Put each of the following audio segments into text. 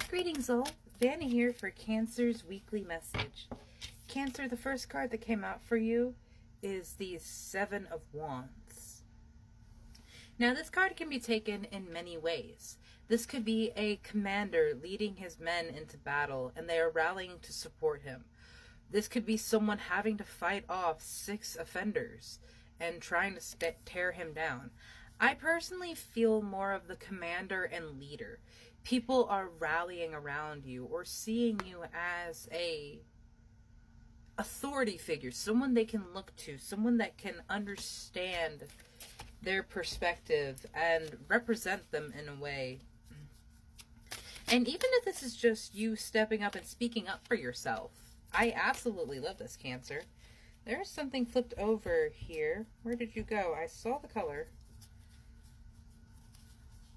Greetings all, Vanna here for Cancer's weekly message. Cancer, the first card that came out for you is the Seven of Wands. Now this card can be taken in many ways. This could be a commander leading his men into battle and they are rallying to support him. This could be someone having to fight off 6 offenders and trying to tear him down. I personally feel more of the commander and leader. People are rallying around you or seeing you as a authority figure, someone they can look to, someone that can understand their perspective and represent them in a way. And even if this is just you stepping up and speaking up for yourself, I absolutely love this, Cancer. There's something flipped over here. Where did you go? I saw the color.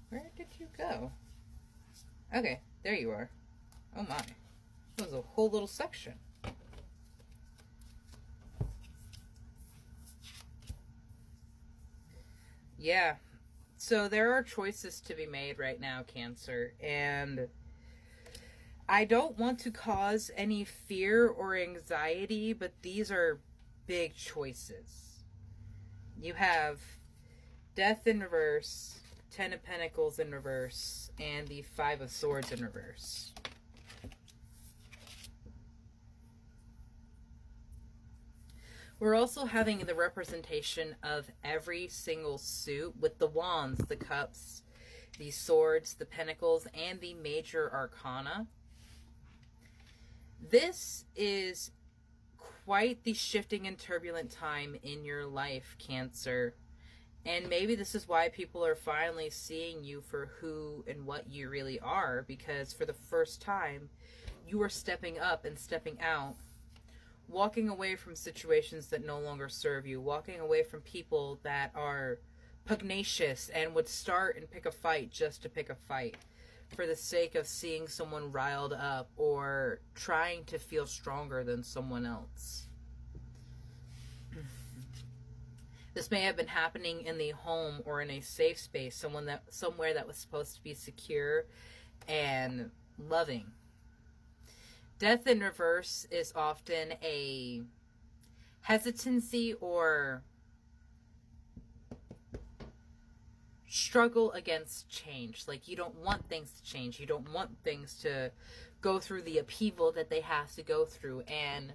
Where did you go? Okay, there you are. Oh my. That was a whole little section. Yeah. So there are choices to be made right now, Cancer. And I don't want to cause any fear or anxiety, but these are big choices. You have Death in reverse, 10 of Pentacles in reverse, and the 5 of Swords in reverse. We're also having the representation of every single suit with the Wands, the Cups, the Swords, the Pentacles, and the Major Arcana. This is quite the shifting and turbulent time in your life, Cancer. And maybe this is why people are finally seeing you for who and what you really are, because for the first time, you are stepping up and stepping out, walking away from situations that no longer serve you, walking away from people that are pugnacious and would start and pick a fight just to pick a fight for the sake of seeing someone riled up or trying to feel stronger than someone else. This may have been happening in the home or in a safe space, somewhere that was supposed to be secure and loving. Death in reverse is often a hesitancy or struggle against change. Like you don't want things to change. You don't want things to go through the upheaval that they have to go through. And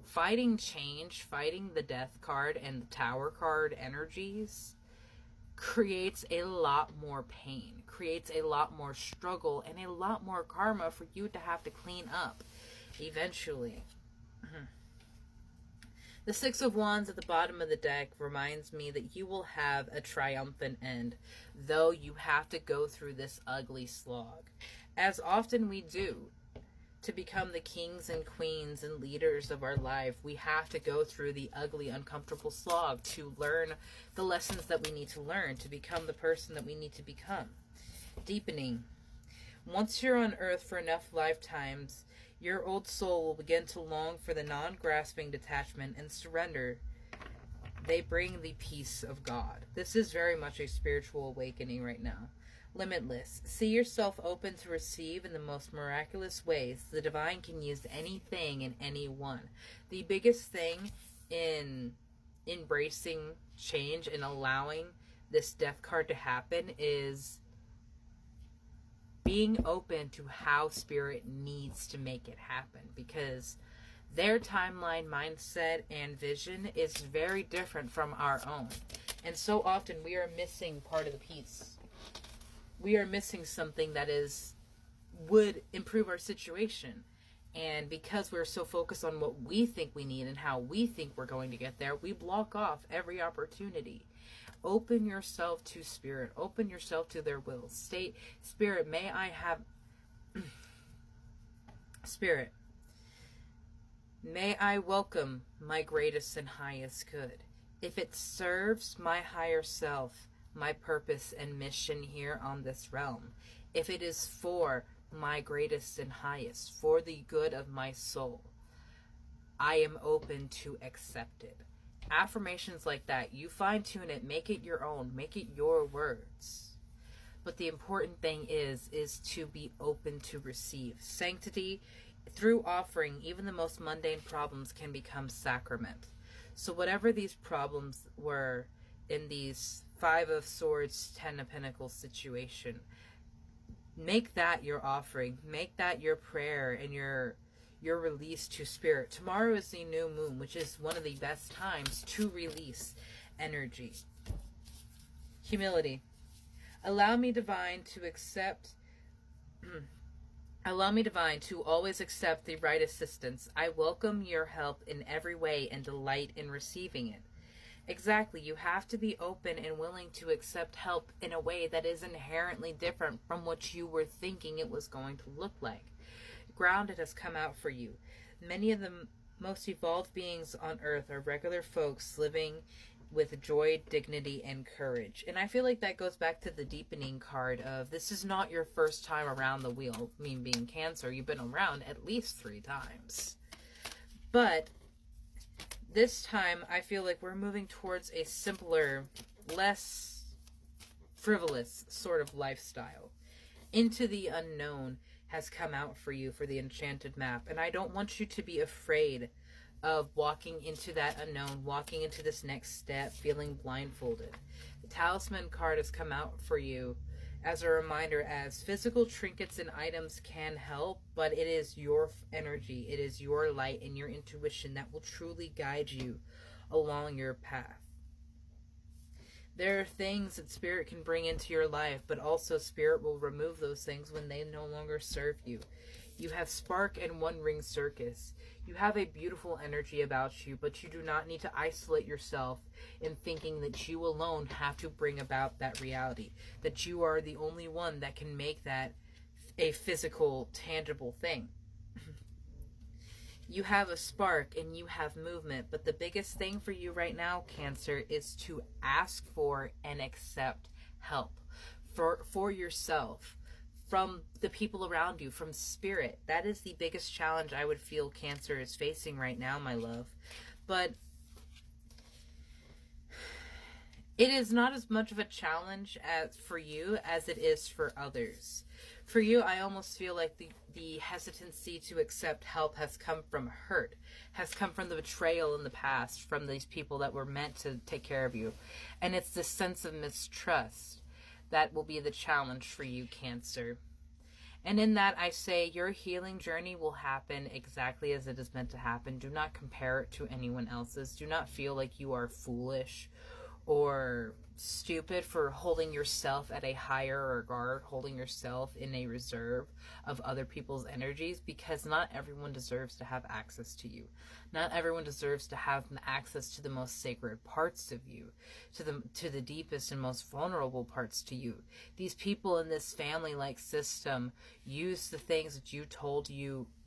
fighting change, fighting the Death card and the Tower card energies creates a lot more pain, creates a lot more struggle, and a lot more karma for you to have to clean up eventually. The 6 of Wands at the bottom of the deck reminds me that you will have a triumphant end, though you have to go through this ugly slog. As often we do. To become the kings and queens and leaders of our life, we have to go through the ugly, uncomfortable slog to learn the lessons that we need to learn, to become the person that we need to become. Deepening. Once you're on earth for enough lifetimes, your old soul will begin to long for the non-grasping detachment and surrender. They bring the peace of God. This is very much a spiritual awakening right now. Limitless. See yourself open to receive in the most miraculous ways. The divine can use anything and anyone. The biggest thing in embracing change and allowing this Death card to happen is being open to how Spirit needs to make it happen, because their timeline, mindset, and vision is very different from our own. And so often we are missing part of the piece. We are missing something that would improve our situation. And because we're so focused on what we think we need and how we think we're going to get there, we block off every opportunity. Open yourself to Spirit. Open yourself to their will. State, Spirit, may I have... Spirit, may I welcome my greatest and highest good. If it serves my higher self, my purpose and mission here on this realm, if it is for my greatest and highest, for the good of my soul, I am open to accept it. Affirmations like that, you fine tune it, make it your own, make it your words. But the important thing is to be open to receive. Sanctity, through offering, even the most mundane problems can become sacrament. So whatever these problems were in these Five of Swords, Ten of Pentacles situation, make that your offering. Make that your prayer and your release to spirit. Tomorrow is the new moon, which is one of the best times to release energy. Humility. Allow me, divine, to accept allow me, divine, to always accept the right assistance. I welcome your help in every way and delight in receiving it. Exactly. You have to be open and willing to accept help in a way that is inherently different from what you were thinking it was going to look like. Grounded has come out for you. Many of the most evolved beings on earth are regular folks living with joy, dignity, and courage. And I feel like that goes back to the deepening card of this is not your first time around the wheel. I mean, being Cancer, you've been around at least 3 times. But this time, I feel like we're moving towards a simpler, less frivolous sort of lifestyle. Into the unknown has come out for you for the enchanted map. And I don't want you to be afraid of walking into that unknown, walking into this next step, feeling blindfolded. The talisman card has come out for you as a reminder, as physical trinkets and items can help, but it is your energy, it is your light and your intuition that will truly guide you along your path. There are things that spirit can bring into your life, but also spirit will remove those things when they no longer serve you. You have spark and one-ring circus. You have a beautiful energy about you, but you do not need to isolate yourself in thinking that you alone have to bring about that reality, that you are the only one that can make that a physical, tangible thing. You have a spark and you have movement, but the biggest thing for you right now, Cancer, is to ask for and accept help for yourself, from the people around you, from spirit. That is the biggest challenge I would feel Cancer is facing right now, my love. But it is not as much of a challenge for you as it is for others. For you, I almost feel like the hesitancy to accept help has come from hurt, has come from the betrayal in the past, from these people that were meant to take care of you. And it's this sense of mistrust that will be the challenge for you, Cancer. And in that, I say your healing journey will happen exactly as it is meant to happen. Do not compare it to anyone else's. Do not feel like you are foolish or stupid for holding yourself at a higher regard, holding yourself in a reserve of other people's energies, because not everyone deserves to have access to you. Not everyone deserves to have access to the most sacred parts of you, to the deepest and most vulnerable parts to you. These people in this family-like system use the things that you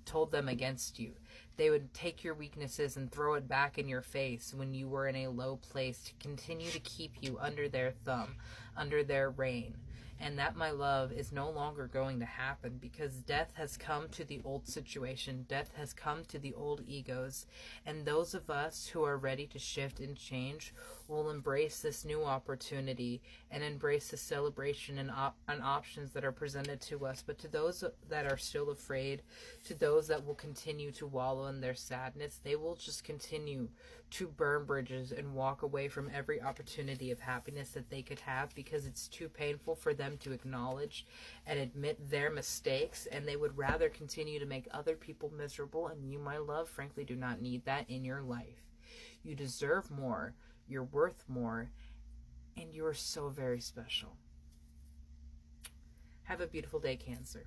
told them against you. They would take your weaknesses and throw it back in your face when you were in a low place to continue to keep you under their thumb, under their reign. And that, my love, is no longer going to happen, because death has come to the old situation. Death has come to the old egos. And those of us who are ready to shift and change will embrace this new opportunity and embrace the celebration and options that are presented to us. But to those that are still afraid, to those that will continue to wallow in their sadness, they will just continue to burn bridges and walk away from every opportunity of happiness that they could have, because it's too painful for them to acknowledge and admit their mistakes, and they would rather continue to make other people miserable. And you, my love, frankly do not need that in your life. You deserve more, you're worth more, and you are so very special. Have a beautiful day, Cancer.